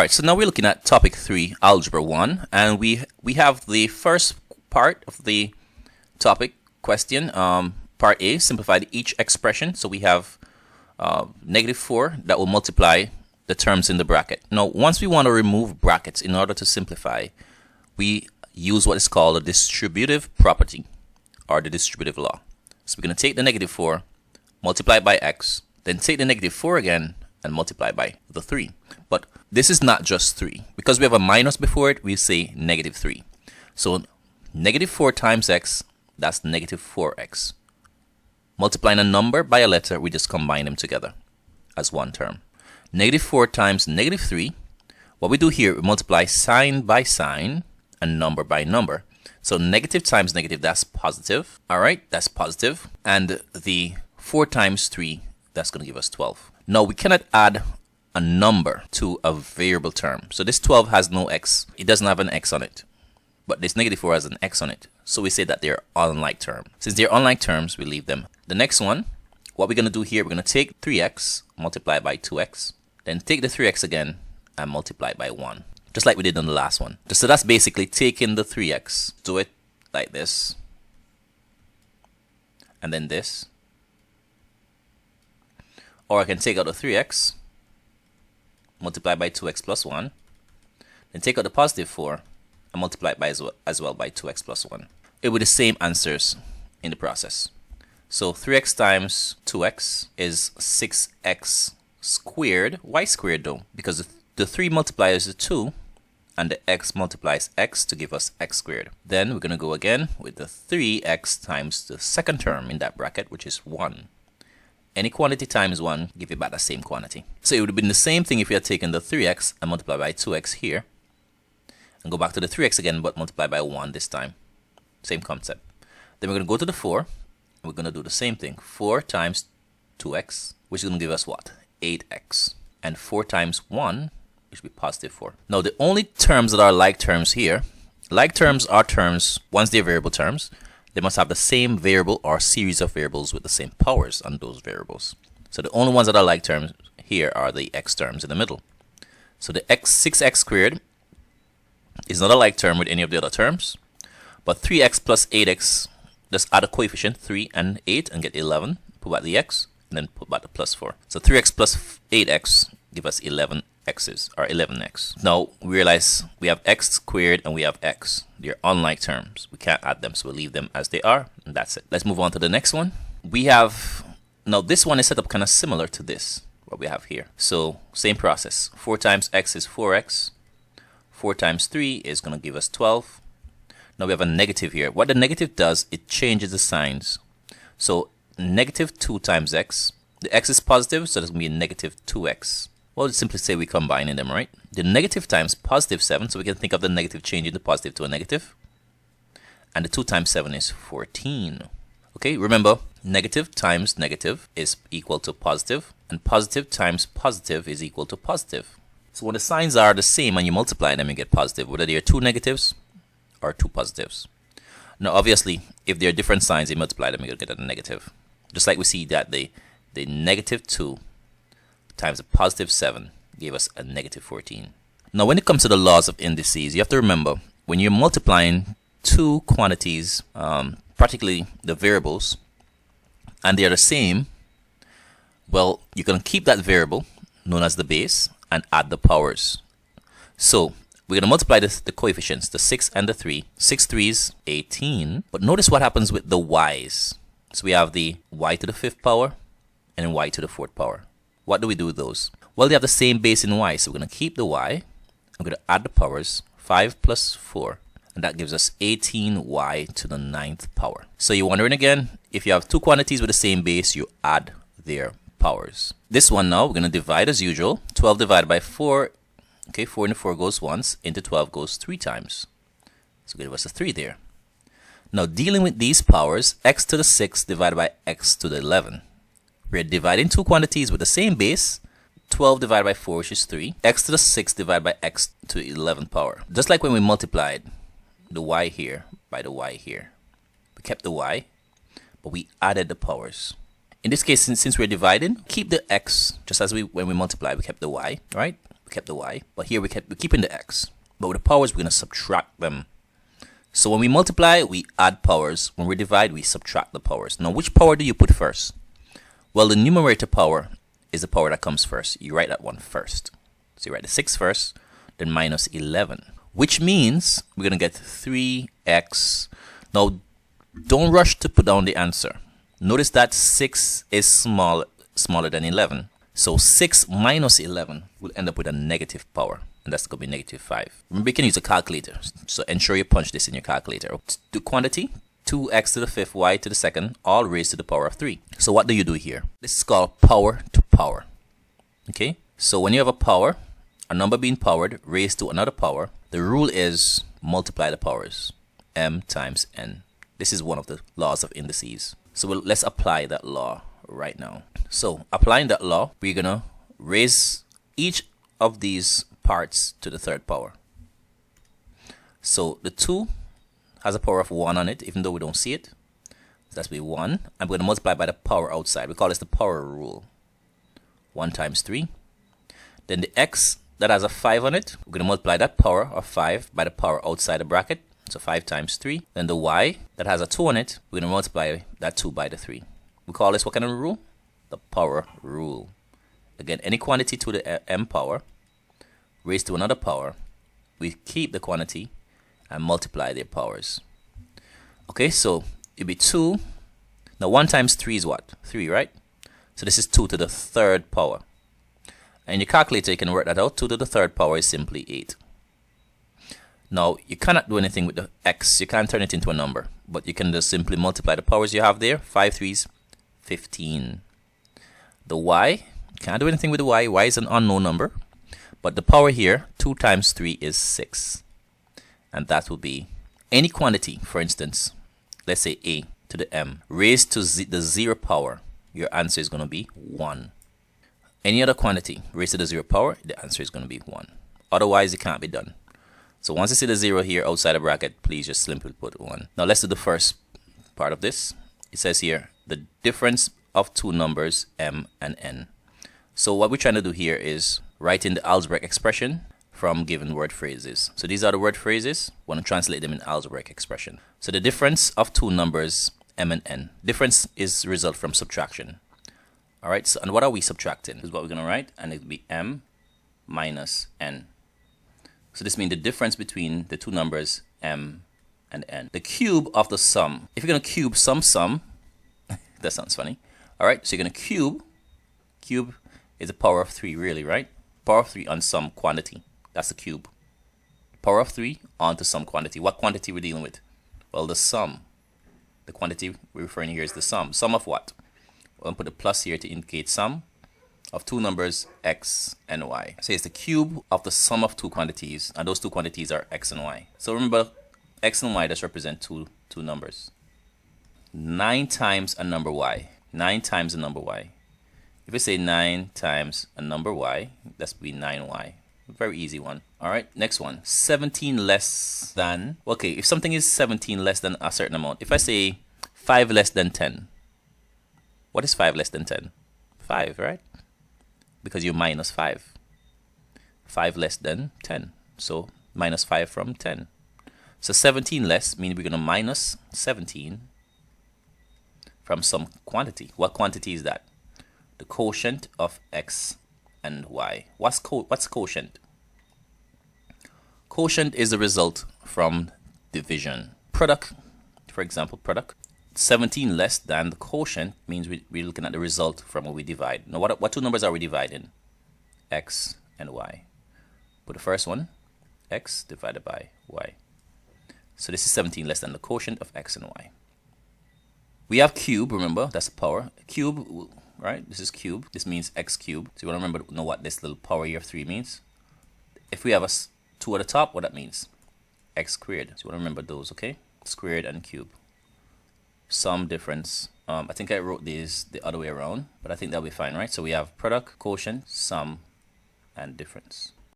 Alright, so now we're looking at topic 3, Algebra 1, and we have the first part of the topic question, part A, simplified each expression. So we have -4 that will multiply the terms in the bracket. Now, once we want to remove brackets in order to simplify, we use what is called a distributive property, or the distributive law. So we're going to take the -4, multiply it by x, then take the -4 again, and multiply by the 3. But this is not just 3. Because we have a minus before it, we say -3. So -4 times x, that's -4x. Multiplying a number by a letter, we just combine them together as one term. -4 times -3, what we do here, we multiply sign by sign and number by number. So negative times negative, that's positive. Alright, that's positive. And the 4 times 3, that's going to give us 12. Now, we cannot add a number to a variable term. So this 12 has no x. It doesn't have an x on it. But this -4 has an x on it. So we say that they're unlike terms. Since they're unlike terms, we leave them. The next one, what we're going to do here, we're going to take 3x, multiply by 2x, then take the 3x again and multiply by 1. Just like we did on the last one. So that's basically taking the 3x, do it like this, and then this. Or I can take out the 3x, multiply by 2x plus 1, then take out the +4 and multiply it by as well by 2x plus 1. It will be the same answers in the process. So 3x times 2x is 6x squared. Why squared though? Because the 3 multiplies the 2 and the x multiplies x to give us x squared. Then we're going to go again with the 3x times the second term in that bracket, which is 1. Any quantity times 1 give you back the same quantity. So it would have been the same thing if you had taken the 3x and multiplied by 2x here. And go back to the 3x again, but multiply by 1 this time. Same concept. Then we're going to go to the 4. And we're going to do the same thing. 4 times 2x, which is going to give us what? 8x. And 4 times 1, which will be +4. Now, the only terms that are like terms here, like terms are terms, once they're variable terms, they must have the same variable or series of variables with the same powers on those variables. So the only ones that are like terms here are the x terms in the middle. So the 6x squared is not a like term with any of the other terms, but 3x plus 8x, just add a coefficient 3 and 8 and get 11, put back the x, and then put back the +4. So 3x plus 8x give us 11x's, or 11x. Now we realize we have x squared and we have x. They're unlike terms. We can't add them, so we'll leave them as they are, and that's it. Let's move on to the next one. We have, now this one is set up kind of similar to this, what we have here. So same process. 4 times x is 4x. 4 times 3 is going to give us 12. Now we have a negative here. What the negative does, it changes the signs. So -2 times x. The x is positive, so there's going to be a -2x. Well, let's simply say we're combining them, right? The negative times +7, so we can think of the negative changing the positive to a negative. And the 2 times 7 is 14. Okay, remember, negative times negative is equal to positive, and positive times positive is equal to positive. So when the signs are the same and you multiply them, you get positive, whether they are 2 negatives or 2 positives. Now, obviously, if they are different signs, you multiply them, you'll get a negative. Just like we see that the -2 times a +7 gave us a -14. Now, when it comes to the laws of indices, you have to remember, when you're multiplying two quantities, particularly the variables, and they're the same, well, you're going to keep that variable, known as the base, and add the powers. So we're going to multiply the coefficients, the 6 and the 3. 6 3s, 18. But notice what happens with the y's. So we have the y to the 5th power and then y to the 4th power. What do we do with those? Well, they have the same base in y, so we're going to keep the y. I'm going to add the powers, 5 plus 4, and that gives us 18y to the 9th power. So you're wondering again, if you have two quantities with the same base, you add their powers. This one now, we're going to divide as usual. 12 divided by 4, okay, 4 into 4 goes once, into 12 goes 3 times. So give us a 3 there. Now dealing with these powers, x to the 6 divided by x to the 11. We're dividing two quantities with the same base. 12 divided by 4, which is 3. X to the 6 divided by x to the 11th power. Just like when we multiplied the y here by the y here. We kept the y, but we added the powers. In this case, since we're dividing, keep the x just as when we multiply, we kept the y, right? kept the y, but here we're keeping the x. But with the powers, we're going to subtract them. So when we multiply, we add powers. When we divide, we subtract the powers. Now, which power do you put first? Well, the numerator power is the power that comes first. You write that one first. So you write the 6 first, then minus 11, which means we're going to get 3x. Now, don't rush to put down the answer. Notice that 6 is smaller than 11. So 6 minus 11 will end up with a negative power. And that's going to be negative 5. Remember, you can use a calculator. So ensure you punch this in your calculator. The quantity, 2x to the 5th, y to the 2nd, all raised to the power of 3. So what do you do here? This is called power to power. Okay? So when you have a power, a number being powered, raised to another power, the rule is multiply the powers. M times n. This is one of the laws of indices. So let's apply that law right now. So applying that law, we're going to raise each of these parts to the 3rd power. So the 2 has a power of 1 on it, even though we don't see it. So that's be 1. I'm going to multiply by the power outside. We call this the power rule. 1 times 3. Then the x that has a 5 on it, we're going to multiply that power of 5 by the power outside the bracket. So 5 times 3. Then the y that has a 2 on it, we're going to multiply that 2 by the 3. We call this what kind of rule? The power rule. Again, any quantity to the m power raised to another power, we keep the quantity and multiply their powers. Okay, so it'd be 2. Now 1 times 3 is what? 3, right? So this is 2 to the 3rd power. And in your calculator, you can work that out. 2 to the 3rd power is simply 8. Now, you cannot do anything with the x. You can't turn it into a number. But you can just simply multiply the powers you have there. 5 3s, 15. The y, you can't do anything with the y. Y is an unknown number. But the power here, 2 times 3 is 6. And that will be any quantity, for instance, let's say a to the m, raised to the 0 power. Your answer is going to be 1. Any other quantity raised to the 0 power, the answer is going to be 1. Otherwise, it can't be done. So once you see the 0 here outside the bracket, please just simply put 1. Now let's do the first part of this. It says here, the difference of two numbers, m and n. So what we're trying to do here is write in the algebraic expression from given word phrases. So these are the word phrases. We want to translate them in algebraic expression. So the difference of two numbers, m and n. Difference is result from subtraction. All right, so and what are we subtracting? This is what we're going to write, and it will be m minus n. So this means the difference between the two numbers m and n. The cube of the sum. If you're going to cube some sum, that sounds funny. All right, so you're going to cube is a power of 3 really, right? Power of 3 on some quantity. That's the cube. Power of 3 onto some quantity. What quantity we're dealing with? Well, the sum. The quantity we're referring to here is the sum. Sum of what? We'll put a plus here to indicate sum of two numbers, x and y. So it's the cube of the sum of two quantities, and those two quantities are x and y. So remember, x and y just represent two numbers. 9 times a number y. 9 times a number y. If we say 9 times a number y, that's be 9y. Very easy one. All right, next one. 17 less than. Okay, if something is 17 less than a certain amount. If I say 5 less than 10. What is 5 less than 10? 5, right? Because you minus 5. 5 less than 10. So minus 5 from 10. So 17 less means we're going to minus 17 from some quantity. What quantity is that? The quotient of x and y. What's quotient? Quotient is the result from division. Product, for example, product. 17 less than the quotient means we're looking at the result from what we divide. Now, what two numbers are we dividing? X and y. Put the first one, x divided by y. So this is 17 less than the quotient of x and y. We have cube, remember, that's the power. Cube, right? This is cube. This means x cubed. So you want to remember, know what this little power here of 3 means. If we have a 2 at the top, what that means? X squared. So you want to remember those, okay? Squared and cube. Sum, difference. I think I wrote these the other way around, but I think that'll be fine, right? So we have product, quotient, sum, and difference.